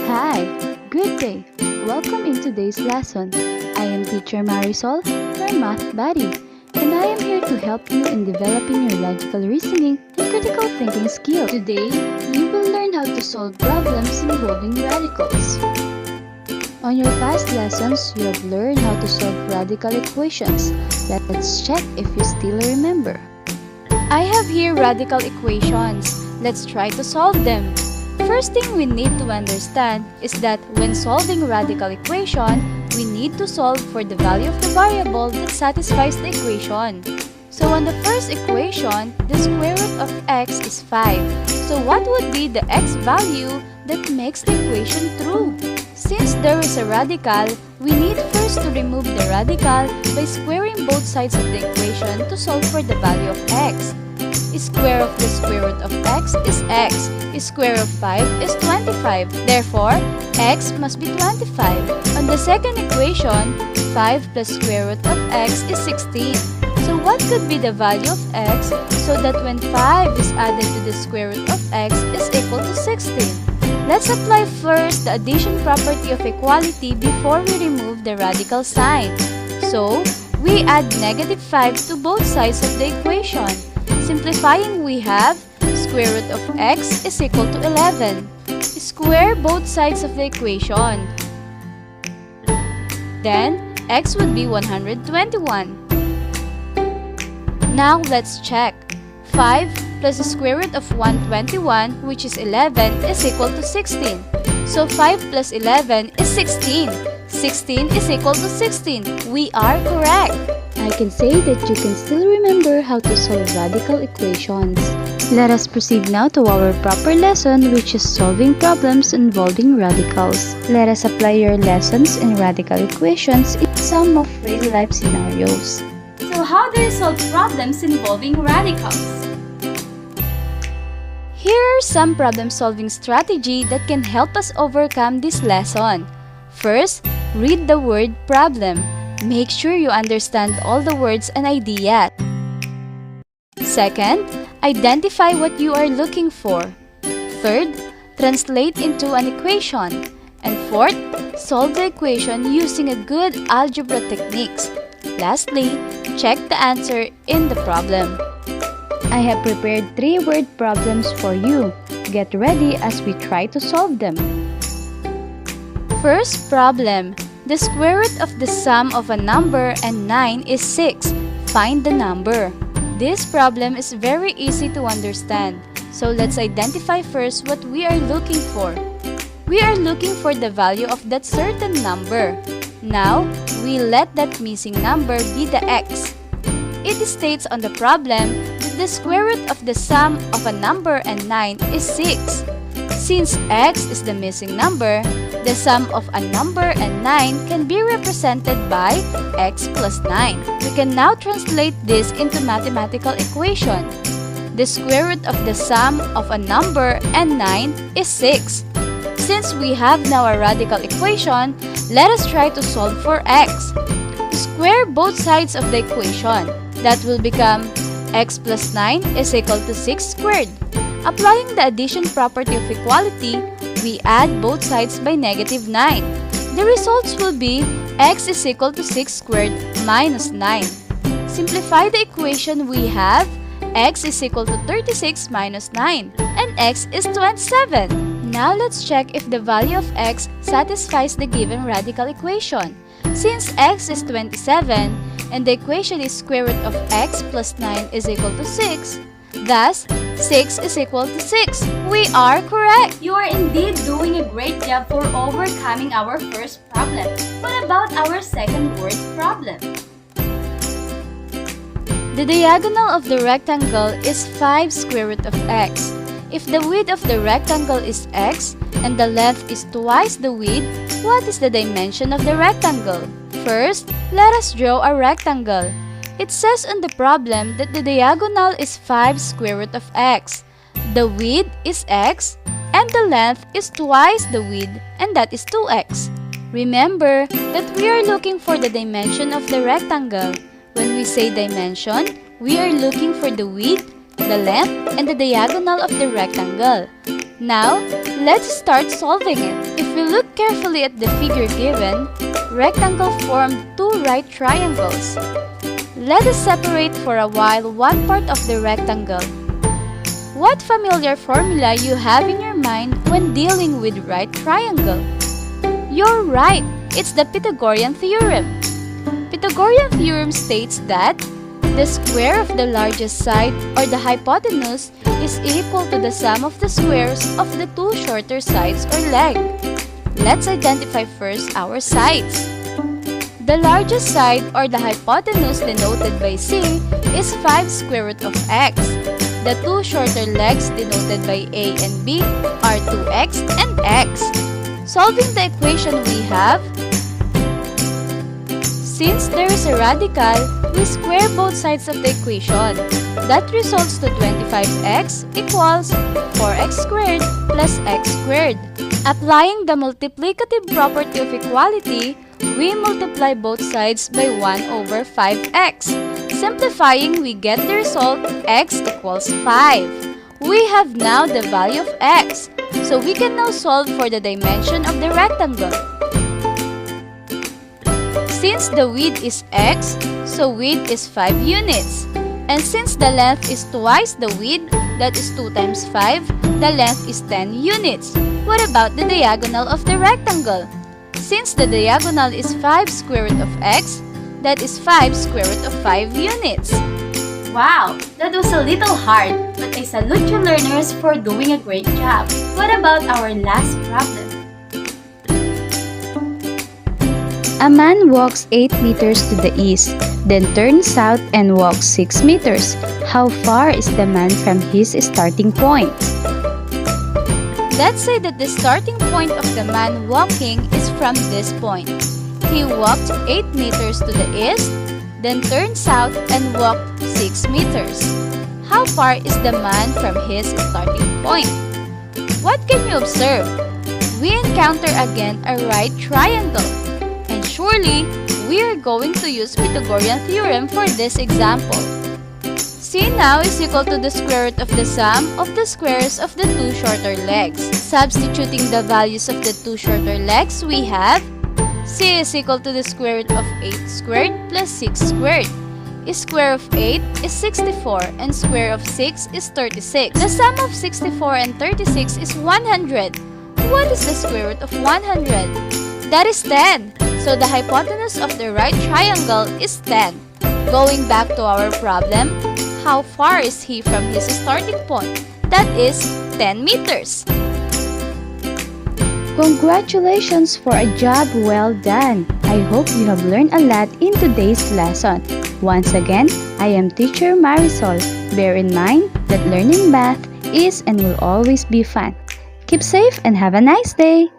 Hi, good day. Welcome in today's lesson. I am Teacher Marisol, your math buddy, and I am here to help you in developing your logical reasoning and critical thinking skills. Today, we will learn how to solve problems involving radicals. On your past lessons, you have learned how to solve radical equations. Let's check if you still remember. I have here radical equations. Let's try to solve them. First thing we need to understand is that when solving radical equation, we need to solve for the value of the variable that satisfies the equation. So on the first equation, the square root of x is 5. So what would be the x value that makes the equation true? Since there is a radical, we need first to remove the radical by squaring both sides of the equation to solve for the value of x. Square of the square root of x is x. Square of 5 is 25. Therefore, x must be 25. On the second equation, 5 plus square root of x is 16. So what could be the value of x so that when 5 is added to the square root of x is equal to 16? Let's apply first the addition property of equality before we remove the radical sign. So, we add negative 5 to both sides of the equation. Simplifying, we have square root of x is equal to 11. Square both sides of the equation. Then, x would be 121. Now, let's check. 5 plus the square root of 121, which is 11, is equal to 16. So, 5 plus 11 is 16. 16 is equal to 16. We are correct. I can say that you can still remember how to solve radical equations. Let us proceed now to our proper lesson, which is solving problems involving radicals. Let us apply your lessons in radical equations in some of real-life scenarios. So how do you solve problems involving radicals? Here are some problem-solving strategies that can help us overcome this lesson. First, read the word problem. Make sure you understand all the words and ideas. Second, identify what you are looking for. Third, translate into an equation. And fourth, solve the equation using a good algebra techniques. Lastly, check the answer in the problem. I have prepared 3 word problems for you. Get ready as we try to solve them. First problem. The square root of the sum of a number and 9 is 6. Find the number. This problem is very easy to understand. So let's identify first what we are looking for. We are looking for the value of that certain number. Now, we let that missing number be the x. It states on the problem that the square root of the sum of a number and 9 is 6. Since x is the missing number, the sum of a number and 9 can be represented by x plus 9. We can now translate this into mathematical equation. The square root of the sum of a number and 9 is 6. Since we have now a radical equation, let us try to solve for x. Square both sides of the equation. That will become x plus 9 is equal to 6 squared. Applying the addition property of equality, we add both sides by negative 9. The results will be x is equal to 6 squared minus 9. Simplify the equation, we have x is equal to 36 minus 9 and x is 27. Now let's check if the value of x satisfies the given radical equation. Since x is 27 and the equation is square root of x plus 9 is equal to 6, thus, 6 is equal to 6. We are correct! You are indeed doing a great job for overcoming our first problem. What about our second word problem? The diagonal of the rectangle is 5 square root of x. If the width of the rectangle is x and the length is twice the width, what is the dimension of the rectangle? First, let us draw a rectangle. It says on the problem that the diagonal is 5 square root of x. The width is x and the length is twice the width, and that is 2x. Remember that we are looking for the dimension of the rectangle. When we say dimension, we are looking for the width, the length, and the diagonal of the rectangle. Now, let's start solving it. If we look carefully at the figure given, rectangle formed two right triangles. Let us separate for a while one part of the rectangle. What familiar formula you have in your mind when dealing with right triangle? You're right, it's the Pythagorean theorem. Pythagorean theorem states that the square of the largest side or the hypotenuse is equal to the sum of the squares of the two shorter sides or leg. Let's identify first our sides. The largest side or the hypotenuse denoted by C is 5 square root of x. The two shorter legs denoted by A and B are 2x and x. Solving the equation we have, since there is a radical, we square both sides of the equation. That results to 25x equals 4x squared plus x squared. Applying the multiplicative property of equality, we multiply both sides by 1 over 5x. Simplifying, we get the result x equals 5. We have now the value of x, so we can now solve for the dimension of the rectangle. Since the width is x, so width is 5 units. And since the length is twice the width, that is 2 times 5, the length is 10 units. What about the diagonal of the rectangle? Since the diagonal is 5 square root of x, that is 5 square root of 5 units. Wow, that was a little hard, but I salute you learners for doing a great job. What about our last problem? A man walks 8 meters to the east, then turns south and walks 6 meters. How far is the man from his starting point? Let's say that the starting point of the man walking is from this point. He walked 8 meters to the east, then turned south and walked 6 meters. How far is the man from his starting point? What can you observe? We encounter again a right triangle. And surely, we are going to use Pythagorean theorem for this example. C now is equal to the square root of the sum of the squares of the two shorter legs. Substituting the values of the two shorter legs, we have C is equal to the square root of 8 squared plus 6 squared. Square of 8 is 64 and square of 6 is 36. The sum of 64 and 36 is 100. What is the square root of 100? That is 10. So the hypotenuse of the right triangle is 10. Going back to our problem, how far is he from his starting point? That is 10 meters. Congratulations for a job well done! I hope you have learned a lot in today's lesson. Once again, I am Teacher Marisol. Bear in mind that learning math is and will always be fun. Keep safe and have a nice day!